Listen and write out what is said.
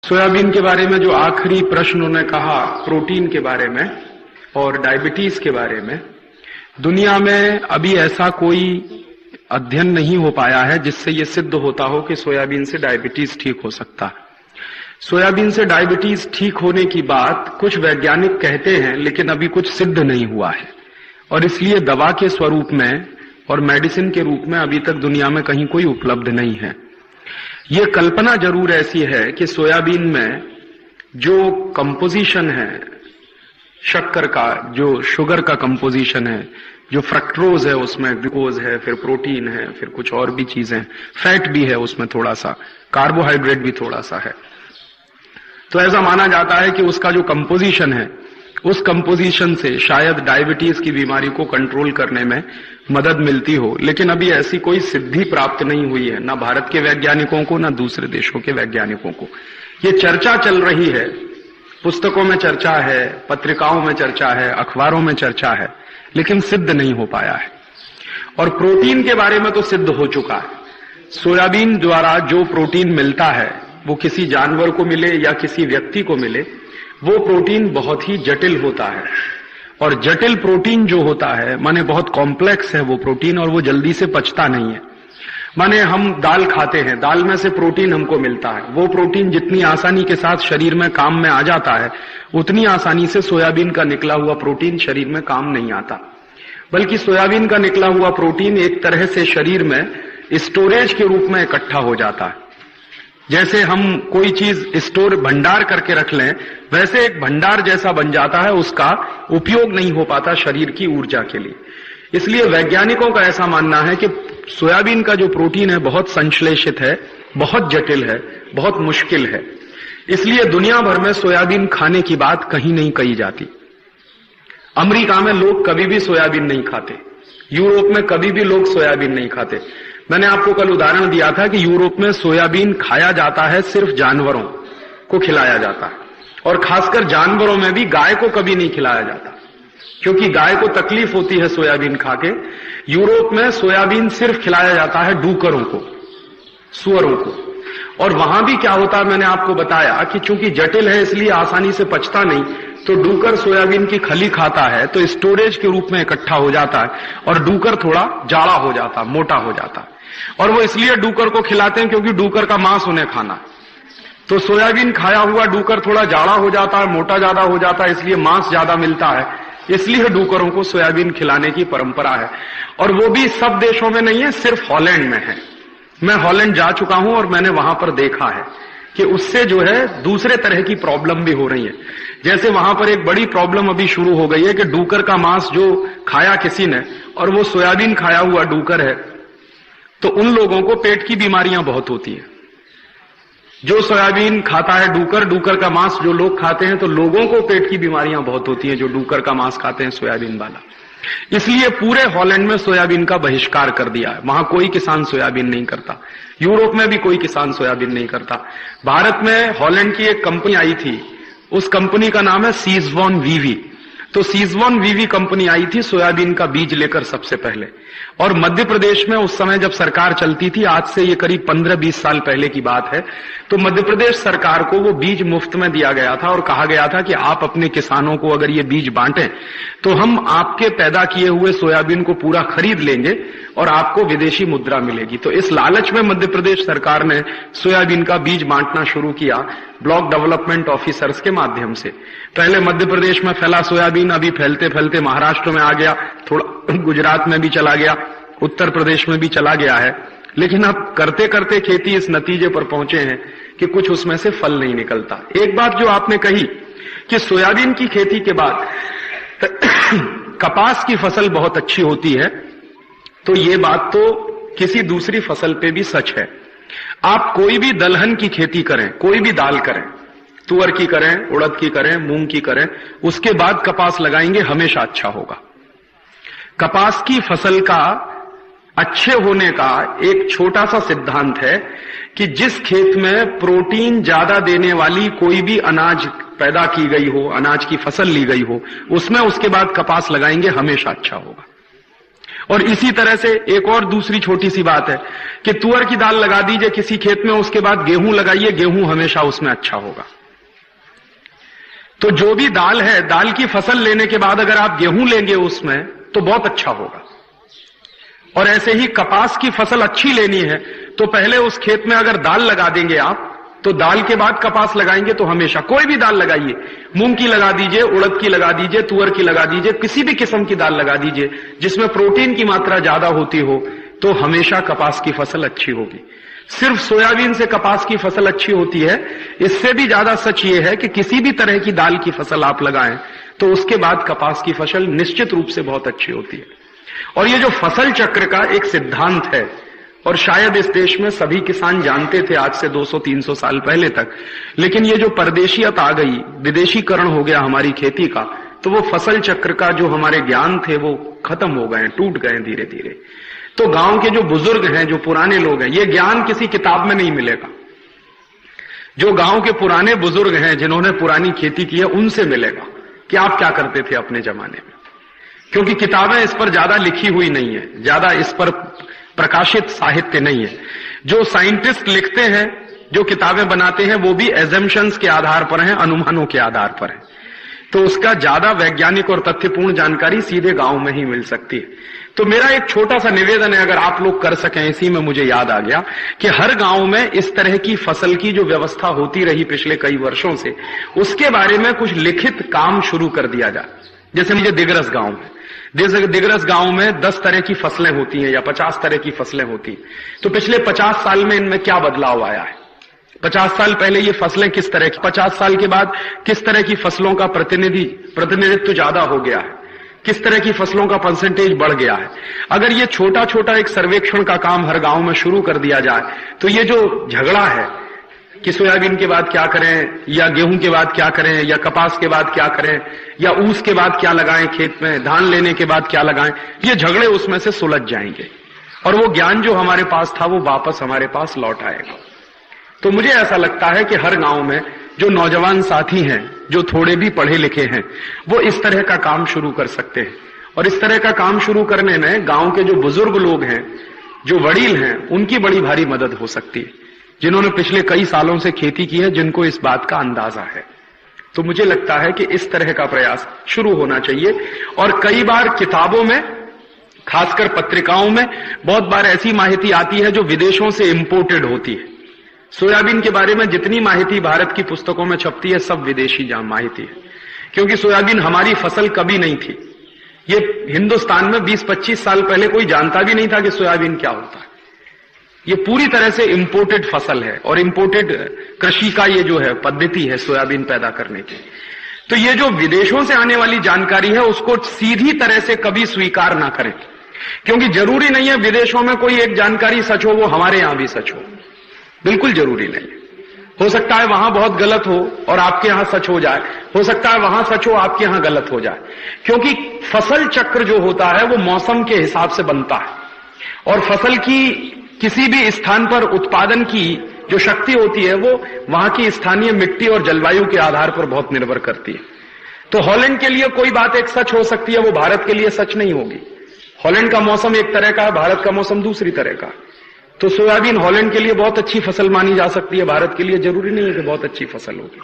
Soybean के बारे में जो आखिरी प्रश्न उन्होंने कहा, प्रोटीन के बारे में और डायबिटीज के बारे में, दुनिया में अभी ऐसा कोई अध्ययन नहीं हो पाया है जिससे ये सिद्ध होता हो कि सोयाबीन से डायबिटीज ठीक हो सकता है। सोयाबीन से डायबिटीज ठीक होने की बात कुछ वैज्ञानिक कहते हैं, लेकिन अभी कुछ सिद्ध नहीं हुआ है और इसलिए दवा के स्वरूप में और मेडिसिन के रूप में अभी तक दुनिया में कहीं कोई उपलब्ध नहीं है। ये कल्पना जरूर ऐसी है कि सोयाबीन में जो कंपोजिशन है शक्कर का, जो शुगर का कंपोजिशन है, जो फ्रक्टोज है, उसमें ग्लूकोज है, फिर प्रोटीन है, फिर कुछ और भी चीजें, फैट भी है उसमें थोड़ा सा, कार्बोहाइड्रेट भी थोड़ा सा है। तो ऐसा माना जाता है कि उसका जो कंपोजिशन है, उस कंपोजिशन से शायद डायबिटीज की बीमारी को कंट्रोल करने में मदद मिलती हो, लेकिन अभी ऐसी कोई सिद्धि प्राप्त नहीं हुई है, ना भारत के वैज्ञानिकों को, ना दूसरे देशों के वैज्ञानिकों को। ये चर्चा चल रही है, पुस्तकों में चर्चा है, पत्रिकाओं में चर्चा है, अखबारों में चर्चा है, लेकिन सिद्ध नहीं हो पाया है। और प्रोटीन के बारे में तो सिद्ध हो चुका है। सोयाबीन द्वारा जो प्रोटीन मिलता है, वो किसी जानवर को मिले या किसी व्यक्ति को मिले, वो प्रोटीन बहुत ही जटिल होता है। और जटिल प्रोटीन जो होता है, माने बहुत कॉम्प्लेक्स है वो प्रोटीन, और वो जल्दी से पचता नहीं है। माने हम दाल खाते हैं, दाल में से प्रोटीन हमको मिलता है, वो प्रोटीन जितनी आसानी के साथ शरीर में काम में आ जाता है, उतनी आसानी से सोयाबीन का निकला हुआ प्रोटीन शरीर में काम नहीं आता। बल्कि सोयाबीन का निकला हुआ प्रोटीन एक तरह से शरीर में स्टोरेज के रूप में इकट्ठा हो जाता है। जैसे हम कोई चीज स्टोर भंडार करके रख लें, वैसे एक भंडार जैसा बन जाता है, उसका उपयोग नहीं हो पाता शरीर की ऊर्जा के लिए। इसलिए वैज्ञानिकों का ऐसा मानना है कि सोयाबीन का जो प्रोटीन है बहुत संश्लेषित है, बहुत जटिल है, बहुत मुश्किल है। इसलिए दुनिया भर में सोयाबीन खाने की बात कहीं नहीं कही जाती। अमेरिका में लोग कभी भी सोयाबीन नहीं खाते, यूरोप में कभी भी लोग सोयाबीन नहीं खाते। मैंने आपको कल उदाहरण दिया था कि यूरोप में सोयाबीन खाया जाता है, सिर्फ जानवरों को खिलाया जाता है, और खासकर जानवरों में भी गाय को कभी नहीं खिलाया जाता, क्योंकि गाय को तकलीफ होती है सोयाबीन खाके। यूरोप में सोयाबीन सिर्फ खिलाया जाता है डूकरों को, सुअरों को। और वहां भी क्या होता है, मैंने आपको बताया कि चूंकि जटिल है इसलिए आसानी से पचता नहीं, तो डूकर सोयाबीन की खली खाता है तो स्टोरेज के रूप में इकट्ठा हो जाता है, और डूकर थोड़ा जाड़ा हो जाता, मोटा हो जाता है। और वो इसलिए डूकर को खिलाते हैं क्योंकि डूकर का मांस उन्हें खाना। तो सोयाबीन खाया हुआ डूकर थोड़ा जाड़ा हो जाता है, मोटा ज्यादा हो जाता है, इसलिए मांस ज्यादा मिलता है, इसलिए डूकरों को सोयाबीन खिलाने की परंपरा है। और वो भी सब देशों में नहीं है, सिर्फ हॉलैंड में है। मैं हॉलैंड जा चुका हूं और मैंने वहां पर देखा है कि उससे जो है दूसरे तरह की प्रॉब्लम भी हो रही है। जैसे वहां पर एक बड़ी प्रॉब्लम अभी शुरू हो गई है कि डूकर का मांस जो खाया किसी ने और वो सोयाबीन खाया हुआ डूकर है, तो उन लोगों को पेट की बीमारियां बहुत होती है। जो सोयाबीन खाता है डूकर, डूकर का मांस जो लोग खाते हैं, तो लोगों को पेट की बीमारियां बहुत होती हैं जो डूकर का मांस खाते हैं सोयाबीन वाला। इसलिए पूरे हॉलैंड में सोयाबीन का बहिष्कार कर दिया है। वहां कोई किसान सोयाबीन नहीं करता, यूरोप में भी कोई किसान सोयाबीन नहीं करता। भारत में हॉलैंड की एक कंपनी आई थी, उस कंपनी का नाम है सीजवॉन वीवी। तो सीजवॉन वीवी कंपनी आई थी सोयाबीन का बीज लेकर सबसे पहले, और मध्य प्रदेश में उस समय जब सरकार चलती थी, आज से ये करीब 15-20 साल पहले की बात है, तो मध्य प्रदेश सरकार को वो बीज मुफ्त में दिया गया था और कहा गया था कि आप अपने किसानों को अगर ये बीज बांटें तो हम आपके पैदा किए हुए सोयाबीन को पूरा खरीद लेंगे और आपको विदेशी मुद्रा मिलेगी। तो इस लालच में मध्य प्रदेश सरकार ने सोयाबीन का बीज बांटना शुरू किया ब्लॉक डेवलपमेंट ऑफिसर्स के माध्यम से। पहले मध्य प्रदेश में फैला सोयाबीन, अभी फैलते फैलते महाराष्ट्र में आ गया, थोड़ा गुजरात में भी चला गया, उत्तर प्रदेश में भी चला गया है। लेकिन अब करते करते खेती इस नतीजे पर पहुंचे हैं कि कुछ उसमें से फल नहीं निकलता। एक बात जो आपने कही कि सोयाबीन की खेती के बाद कपास की फसल बहुत अच्छी होती है, तो ये बात तो किसी दूसरी फसल पे भी सच है। आप कोई भी दलहन की खेती करें, कोई भी दाल करें, तुअर की करें, उड़द की करें, मूंग की करें, उसके बाद कपास लगाएंगे, हमेशा अच्छा होगा। कपास की फसल का अच्छे होने का एक छोटा सा सिद्धांत है कि जिस खेत में प्रोटीन ज्यादा देने वाली कोई भी अनाज पैदा की गई हो, अनाज की फसल ली गई हो, उसमें उसके बाद कपास लगाएंगे, हमेशा अच्छा होगा। और इसी तरह से एक और दूसरी छोटी सी बात है कि तुअर की दाल लगा दीजिए किसी खेत में, उसके बाद गेहूं लगाइए, गेहूं हमेशा उसमें अच्छा होगा। तो जो भी दाल है, दाल की फसल लेने के बाद अगर आप गेहूं लेंगे उसमें तो बहुत अच्छा होगा। और ऐसे ही कपास की फसल अच्छी लेनी है तो पहले उस खेत में अगर दाल लगा देंगे आप, तो दाल के बाद कपास लगाएंगे तो हमेशा, कोई भी दाल लगाइए, मूंग की लगा दीजिए, उड़द की लगा दीजिए, तुअर की लगा दीजिए, किसी भी किस्म की दाल लगा दीजिए जिसमें प्रोटीन की मात्रा ज्यादा होती हो, तो हमेशा कपास की फसल अच्छी होगी। सिर्फ सोयाबीन से कपास की फसल अच्छी होती है, इससे भी ज्यादा सच ये है कि किसी भी तरह की दाल की फसल आप लगाएं तो उसके बाद कपास की फसल निश्चित रूप से बहुत अच्छी होती है। और ये जो फसल चक्र का एक सिद्धांत है, और शायद इस देश में सभी किसान जानते थे आज से 200-300 साल पहले तक, लेकिन ये जो परदेशियत आ गई, विदेशीकरण हो गया हमारी खेती का, तो वो फसल चक्र का जो हमारे ज्ञान थे वो खत्म हो गए, टूट गए धीरे धीरे। तो गांव के जो बुजुर्ग हैं, जो पुराने लोग हैं, ये ज्ञान किसी किताब में नहीं मिलेगा। जो गांव के पुराने बुजुर्ग हैं जिन्होंने पुरानी खेती की है, उनसे मिलेगा कि आप क्या करते थे अपने जमाने में, क्योंकि किताबें इस पर ज्यादा लिखी हुई नहीं है, ज्यादा इस पर प्रकाशित साहित्य नहीं है। जो साइंटिस्ट लिखते हैं, जो किताबें बनाते हैं, वो भी एजम्पशंस के आधार पर हैं, अनुमानों के आधार पर है। तो उसका ज्यादा वैज्ञानिक और तथ्यपूर्ण जानकारी सीधे गांव में ही मिल सकती है। तो मेरा एक छोटा सा निवेदन है, अगर आप लोग कर सकें, इसी में मुझे याद आ गया कि हर गांव में इस तरह की फसल की जो व्यवस्था होती रही पिछले कई वर्षों से, उसके बारे में कुछ लिखित काम शुरू कर दिया जाए। जैसे मुझे दिगरस गांव में, दिगरस गांव में 10 तरह की फसलें होती हैं या 50 तरह की फसलें होती हैं। तो पिछले 50 साल में इनमें क्या बदलाव आया है? 50 साल पहले ये फसलें किस तरह की, 50 साल के बाद किस तरह की फसलों का प्रतिनिधित्व ज्यादा हो गया है, किस तरह की फसलों का परसेंटेज बढ़ गया है। अगर ये छोटा छोटा एक सर्वेक्षण का काम हर गांव में शुरू कर दिया जाए, तो ये जो झगड़ा है कि सोयाबीन के बाद क्या करें, या गेहूं के बाद क्या करें, या कपास के बाद क्या करें, या ऊस के बाद क्या लगाएं खेत में, धान लेने के बाद क्या लगाएं, ये झगड़े उसमें से सुलझ जाएंगे और वो ज्ञान जो हमारे पास था वो वापस हमारे पास लौट आएगा। तो मुझे ऐसा लगता है कि हर गांव में जो नौजवान साथी हैं, जो थोड़े भी पढ़े लिखे हैं, वो इस तरह का काम शुरू कर सकते हैं। और इस तरह का काम शुरू करने में गांव के जो बुजुर्ग लोग हैं, जो वडील हैं, उनकी बड़ी भारी मदद हो सकती है, जिन्होंने पिछले कई सालों से खेती की है, जिनको इस बात का अंदाजा है। तो मुझे लगता है कि इस तरह का प्रयास शुरू होना चाहिए। और कई बार किताबों में, खासकर पत्रिकाओं में, बहुत बार ऐसी माहिती आती है जो विदेशों से इंपोर्टेड होती है। सोयाबीन के बारे में जितनी माहिती भारत की पुस्तकों में छपती है, सब विदेशी माहिती है, क्योंकि सोयाबीन हमारी फसल कभी नहीं थी। ये हिंदुस्तान में 20-25 साल पहले कोई जानता भी नहीं था कि सोयाबीन क्या होता है। ये पूरी तरह से इंपोर्टेड फसल है और इंपोर्टेड कृषि का ये जो है पद्धति है सोयाबीन पैदा करने की। तो ये जो विदेशों से आने वाली जानकारी है, उसको सीधी तरह से कभी स्वीकार ना करें, क्योंकि जरूरी नहीं है विदेशों में कोई एक जानकारी सच हो, वो हमारे यहां भी सच हो। बिल्कुल जरूरी नहीं। हो सकता है वहां बहुत गलत हो और आपके यहां सच हो जाए, हो सकता है वहां सच हो, आपके यहां गलत हो जाए, क्योंकि फसल चक्र जो होता है वो मौसम के हिसाब से बनता है। और फसल की किसी भी स्थान पर उत्पादन की जो शक्ति होती है वो वहां की स्थानीय मिट्टी और जलवायु के आधार पर बहुत निर्भर करती है। तो हॉलैंड के लिए कोई बात एक सच हो सकती है, वो भारत के लिए सच नहीं होगी। हॉलैंड का मौसम एक तरह का है, भारत का मौसम दूसरी तरह का। तो सोयाबीन हॉलैंड के लिए बहुत अच्छी फसल मानी जा सकती है, भारत के लिए जरूरी नहीं है कि बहुत अच्छी फसल होगी।